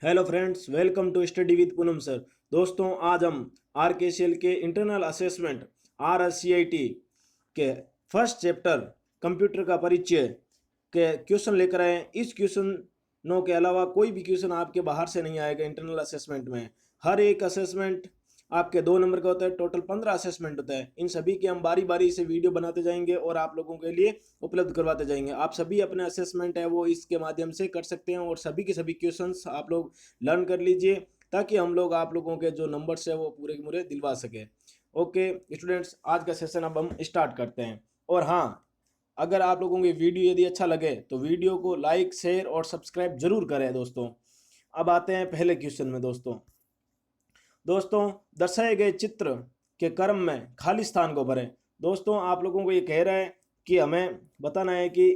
Hello friends, welcome to study with Poonam sir. दोस्तों, आज हम आरकेसीएल के इंटरनल असेसमेंट RSCIT के फर्स्ट चैप्टर कंप्यूटर का परिचय के क्वेश्चन लेकर आए हैं। इस क्वेश्चनों के अलावा कोई भी क्वेश्चन आपके बाहर से नहीं आएगा इंटरनल असेसमेंट में। हर एक असेसमेंट आपके 2 नंबर का होता है। टोटल 15 असेसमेंट होता है। इन सभी के हम बारी बारी से वीडियो बनाते जाएंगे और आप लोगों के लिए उपलब्ध करवाते जाएंगे। आप सभी अपने असेसमेंट है वो इसके माध्यम से कर सकते हैं और सभी के सभी क्वेश्चंस आप लोग लर्न कर लीजिए ताकि हम लोग आप लोगों के जो नंबर्स है वो पूरे के पूरे दिलवा सके। ओके स्टूडेंट्स, आज का सेशन अब हम स्टार्ट करते हैं। और हाँ, अगर आप लोगों को वीडियो यदि अच्छा लगे तो वीडियो को लाइक, शेयर और सब्सक्राइब जरूर करें दोस्तों। अब आते हैं पहले क्वेश्चन में। दोस्तों, दर्शाए गए चित्र के क्रम में खाली स्थान को भरें। दोस्तों, आप लोगों को ये कह रहा है कि हमें बताना है कि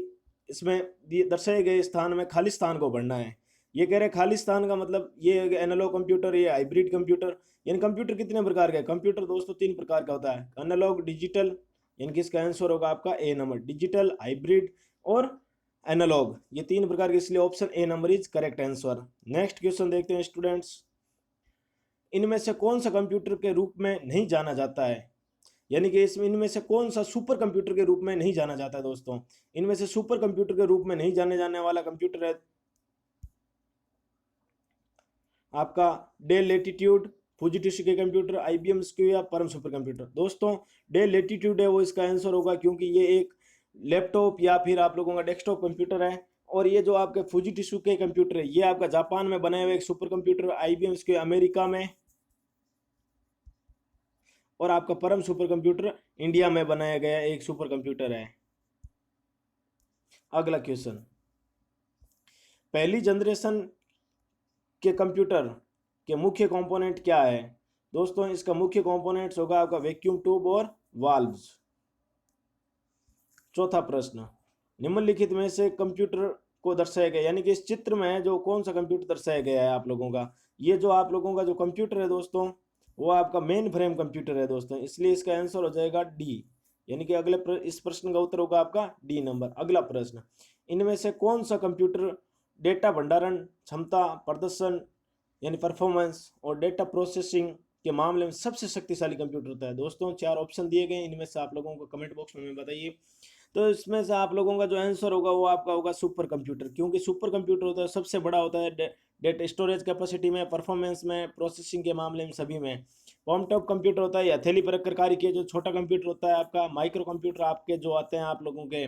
इसमें दर्शाए गए स्थान में खाली स्थान को भरना है। ये कह रहे हैं खाली स्थान का मतलब ये एनालॉग कंप्यूटर, ये हाइब्रिड कंप्यूटर। यानी कंप्यूटर कितने प्रकार का है? कंप्यूटर दोस्तों 3 प्रकार का होता है, एनालॉग, डिजिटल। यानी कि इसका आंसर होगा आपका ए नंबर, डिजिटल, हाइब्रिड और एनालॉग। ये 3 प्रकार के, इसलिए option A number is correct answer. Next question देखते हैं स्टूडेंट्स। इनमें से कौन सा कंप्यूटर के रूप में नहीं जाना जाता है? यानी कि इसमें इनमें से कौन सा सुपर कंप्यूटर के रूप में नहीं जाना जाता है? दोस्तों, इनमें से सुपर कंप्यूटर के रूप में नहीं जाने जाने वाला कंप्यूटर है आपका डेल लेटीट्यूड, फुजिटसु के कंप्यूटर, IBM स्क्यू या परम सुपर कंप्यूटर। दोस्तों, डेल लेटीट्यूड है वो इसका आंसर होगा, क्योंकि ये एक लैपटॉप या फिर आप लोगों का डेस्कटॉप कंप्यूटर है। और ये जो आपके फुजिटसु के कंप्यूटर है ये आपका जापान में बनाए हुए एक super computer, IBM skew America में, और आपका परम सुपर कंप्यूटर इंडिया में बनाया गया एक सुपर कंप्यूटर है। अगला क्वेश्चन, पहली जनरेशन के कंप्यूटर के मुख्य कंपोनेंट क्या है? दोस्तों, इसका मुख्य कंपोनेंट्स होगा आपका वैक्यूम ट्यूब और वाल्व्स। चौथा प्रश्न, निम्नलिखित में से कंप्यूटर को दर्शाया गया, यानी कि इस चित्र में जो कौन सा कंप्यूटर दर्शाया गया है आप लोगों का? ये जो आप लोगों का जो कंप्यूटर है दोस्तों, वो आपका मेन फ्रेम कंप्यूटर है दोस्तों, इसलिए इसका आंसर हो जाएगा डी। यानी कि इस प्रश्न का उत्तर होगा आपका डी नंबर। अगला प्रश्न, इनमें से कौन सा कंप्यूटर डेटा भंडारण क्षमता, प्रदर्शन यानी परफॉर्मेंस और डेटा प्रोसेसिंग के मामले में सबसे शक्तिशाली कंप्यूटर होता है? दोस्तों, 4 ऑप्शन दिए गए, इनमें से आप लोगों को कमेंट बॉक्स में बताइए। तो इसमें से आप लोगों का जो आंसर होगा वो आपका होगा सुपर कंप्यूटर, क्योंकि सुपर कंप्यूटर होता है सबसे बड़ा होता है डेटा स्टोरेज कैपेसिटी में, परफॉर्मेंस में, प्रोसेसिंग के मामले में, सभी में। पॉम टॉप कंप्यूटर होता है हथेली पर रखकर कार्य किया जो छोटा कंप्यूटर होता है आपका। माइक्रो कंप्यूटर आपके जो आते हैं आप लोगों के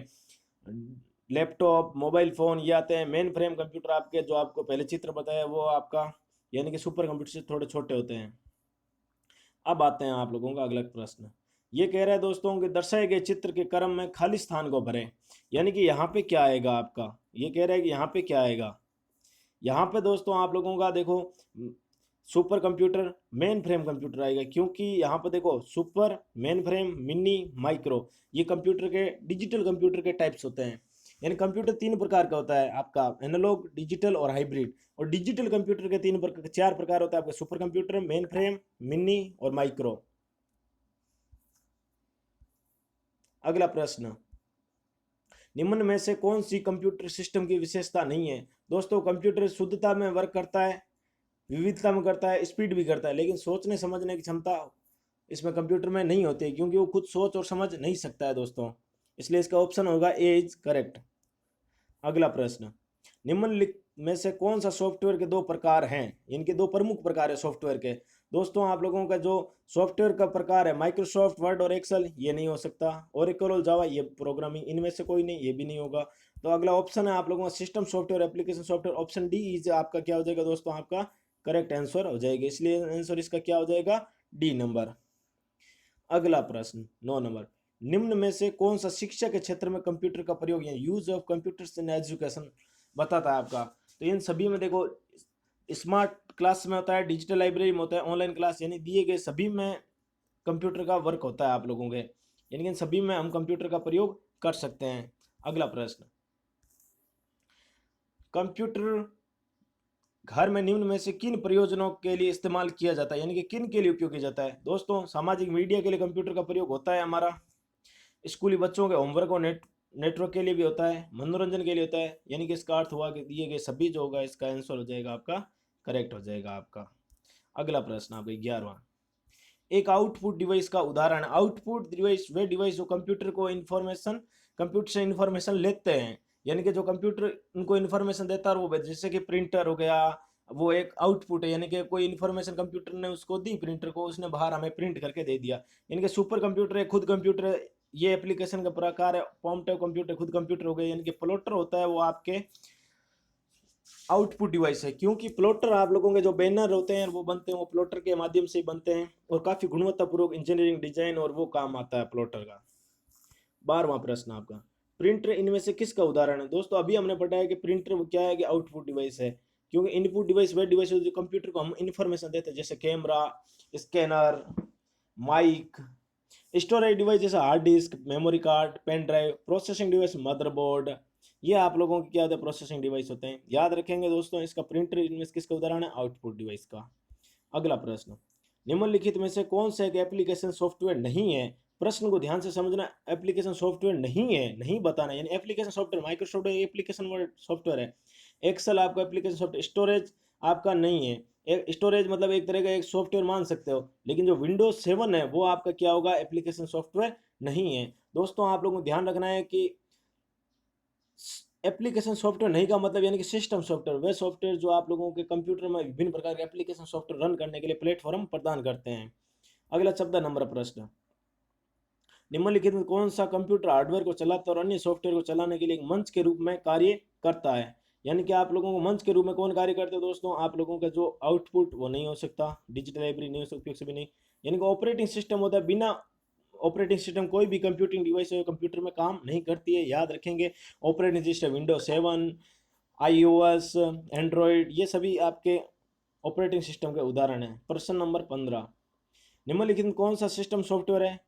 लैपटॉप, मोबाइल फ़ोन, ये आते हैं। मेन फ्रेम कंप्यूटर आपके जो आपको पहले चित्र बताया वो आपका यानी कि सुपर कंप्यूटर से थोड़े छोटे होते हैं। अब आते हैं आप लोगों का अगला प्रश्न। ये कह रहा है दोस्तों कि दर्शाए गए चित्र के क्रम में खाली स्थान को भरें। यानी कि यहाँ पे क्या आएगा आपका? ये कह रहा है कि यहाँ पे क्या आएगा? यहाँ पे दोस्तों आप लोगों का देखो, super computer, main frame computer आएगा, क्योंकि यहाँ पे देखो super, main frame, mini, micro, ये कंप्यूटर के डिजिटल कंप्यूटर के टाइप्स होते हैं। यानी कंप्यूटर 3 प्रकार का होता है आपका, एनालॉग, डिजिटल और हाइब्रिड। और डिजिटल कंप्यूटर के 4 प्रकार होता है आपका, super computer, main frame, mini और माइक्रो। अगला प्रश्न, निम्न में से कौन सी कंप्यूटर सिस्टम की विशेषता नहीं है? दोस्तों, कंप्यूटर शुद्धता में वर्क करता है, विविधता में करता है, स्पीड भी करता है, लेकिन सोचने समझने की क्षमता इसमें कंप्यूटर में नहीं होती है, क्योंकि वो खुद सोच और समझ नहीं सकता है दोस्तों। इसलिए इसका ऑप्शन होगा ए इज करेक्ट। अगला प्रश्न, निम्नलिखित में से कौन सा सॉफ्टवेयर के 2 प्रकार हैं? इनके 2 प्रमुख प्रकार है सॉफ्टवेयर के। दोस्तों, आप लोगों का जो सॉफ्टवेयर का प्रकार है माइक्रोसॉफ्ट वर्ड और एक्सेल, ये नहीं हो सकता। ओरेकल और जावा, ये प्रोग्रामिंग, इनमें से कोई नहीं, ये भी नहीं होगा। तो अगला ऑप्शन है आप लोगों का system software, application software, option D is आपका क्या हो जाएगा दोस्तों? आपका करेक्ट आंसर हो जाएगा, इसलिए आंसर इसका क्या हो जाएगा? D number. अगला प्रश्न 9 नंबर, निम्न में से कौन सा शिक्षा के क्षेत्र में कंप्यूटर का प्रयोग या use of computers in education बताता है आपका? तो इन सभी में देखो, स्मार्ट क्लास में होता है, डिजिटल लाइब्रेरी में होता है, ऑनलाइन क्लास, यानी दिए गए सभी में कंप्यूटर का वर्क होता है आप लोगों के, यानी कि इन सभी में हम कंप्यूटर का प्रयोग कर सकते हैं। अगला प्रश्न, कंप्यूटर घर में निम्न में से किन प्रयोजनों के लिए इस्तेमाल किया जाता है? यानी कि किन के लिए उपयोग किया जाता है? दोस्तों, सामाजिक मीडिया के लिए कंप्यूटर का प्रयोग होता है हमारा, स्कूली बच्चों के होमवर्क और नेटवर्क के लिए भी होता है, मनोरंजन के लिए होता है। यानी कि इसका अर्थ हुआ कि दिए गए सभी जो होगा, इसका आंसर हो जाएगा आपका करेक्ट हो जाएगा आपका। अगला प्रश्न आपका 11वां, एक आउटपुट डिवाइस का उदाहरण। आउटपुट डिवाइस वे डिवाइस जो कंप्यूटर से इंफॉर्मेशन लेते हैं, यानी कि जो कंप्यूटर उनको इंफॉर्मेशन देता है वो, जैसे कि प्रिंटर हो गया, वो एक आउटपुट है, यानी कि कोई इंफॉर्मेशन कंप्यूटर ने उसको दी, प्रिंटर को, उसने बाहर हमें प्रिंट करके दे दिया। यानी कि सुपर कंप्यूटर है, खुद कंप्यूटर है, ये एप्लीकेशन का प्रकार है। पॉम्पटेव कंप्यूटर खुद कंप्यूटर हो गए। यानी कि प्लॉटर होता है वो आपके आउटपुट डिवाइस है, क्योंकि प्लॉटर आप लोगों के जो बैनर होते हैं वो बनते हैं, वो प्लॉटर के माध्यम से ही बनते हैं, और काफी गुणवत्तापूर्वक इंजीनियरिंग डिजाइन और वो काम आता है प्लॉटर का। 12वां प्रश्न आपका, प्रिंटर इनमें से किसका उदाहरण है। दोस्तों अभी हमने पढ़ा है कि प्रिंटर वो क्या है कि आउटपुट डिवाइस है, क्योंकि इनपुट डिवाइस वे डिवाइस जो कंप्यूटर को हम इंफॉर्मेशन देते हैं, जैसे camera, scanner, mic. Storage device जैसे hard disk, memory card, pen drive. Processing device motherboard. ये आप लोगों की क्या होता है, प्रोसेसिंग डिवाइस होते हैं, याद रखेंगे दोस्तों। इसका प्रिंटर इनमें से किसका उदाहरण है, आउटपुट डिवाइस का। अगला प्रश्न, निम्नलिखित में से कौन सा एक एप्लीकेशन सॉफ्टवेयर नहीं है। प्रश्न को ध्यान से समझना, एप्लीकेशन सॉफ्टवेयर नहीं है, नहीं बताना। यानी application software Microsoft application software है, एक्सेल आपका एप्लीकेशन सॉफ्टवेयर, स्टोरेज आपका नहीं है। एक स्टोरेज मतलब एक तरह का एक सॉफ्टवेयर मान सकते हो, लेकिन जो विंडोज 7 है वो आपका क्या होगा, एप्लीकेशन सॉफ्टवेयर नहीं है। दोस्तों आप लोगों को ध्यान रखना है कि एप्लीकेशन सॉफ्टवेयर नहीं का मतलब यानी कि सिस्टम सॉफ्टवेयर, वे सॉफ्टवेयर जो आप लोगों के कंप्यूटर में विभिन्न प्रकार के एप्लीकेशन सॉफ्टवेयर रन करने के लिए प्लेटफॉर्म प्रदान करते हैं। अगला 14 नंबर प्रश्न, निम्नलिखित में कौन सा कंप्यूटर हार्डवेयर को चलाता है और अन्य सॉफ्टवेयर को चलाने के लिए एक मंच के रूप में कार्य करता है। यानी कि आप लोगों को मंच के रूप में कौन कार्य करते हैं दोस्तों, आप लोगों का जो आउटपुट वो नहीं हो सकता, डिजिटल लाइब्रेरी नहीं हो सकती, कुछ भी नहीं। यानी कि ऑपरेटिंग सिस्टम होता है, बिना ऑपरेटिंग सिस्टम कोई भी कंप्यूटिंग डिवाइस है कंप्यूटर में काम नहीं करती है, याद रखेंगे। Operating system Windows 7, iOS, Android, ये सभी आपके ऑपरेटिंग सिस्टम के उदाहरण हैं। प्रश्न नंबर 15, निम्नलिखित में कौन सा सिस्टम सॉफ्टवेयर है।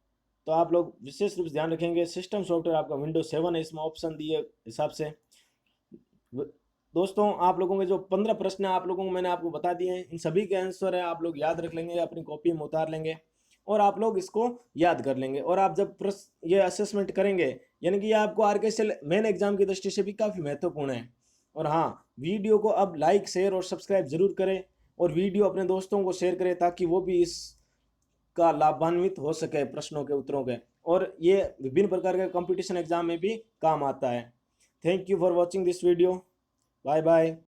तो आप लोग विशेष रूप से ध्यान रखेंगे, सिस्टम सॉफ्टवेयर आपका विंडोज 7 है, इसमें ऑप्शन दिए हिसाब से। दोस्तों आप लोगों के जो 15 प्रश्न आप लोगों को मैंने आपको बता दिए हैं, इन सभी के आंसर है आप लोग याद रख लेंगे, अपनी कॉपी में उतार लेंगे और आप लोग इसको याद कर लेंगे। और आप जब ये असेसमेंट करेंगे, यानी कि ये आपको आरकेएसएल मेन एग्जाम की दृष्टि से भी काफ़ी महत्वपूर्ण है। और हाँ, वीडियो को अब लाइक, शेयर और सब्सक्राइब जरूर करें, और वीडियो अपने दोस्तों को शेयर करें ताकि वो भी इस का लाभान्वित हो सके प्रश्नों के उत्तरों के, और ये विभिन्न प्रकार के कंपटीशन एग्जाम में भी काम आता है। Thank you for watching this video. Bye bye.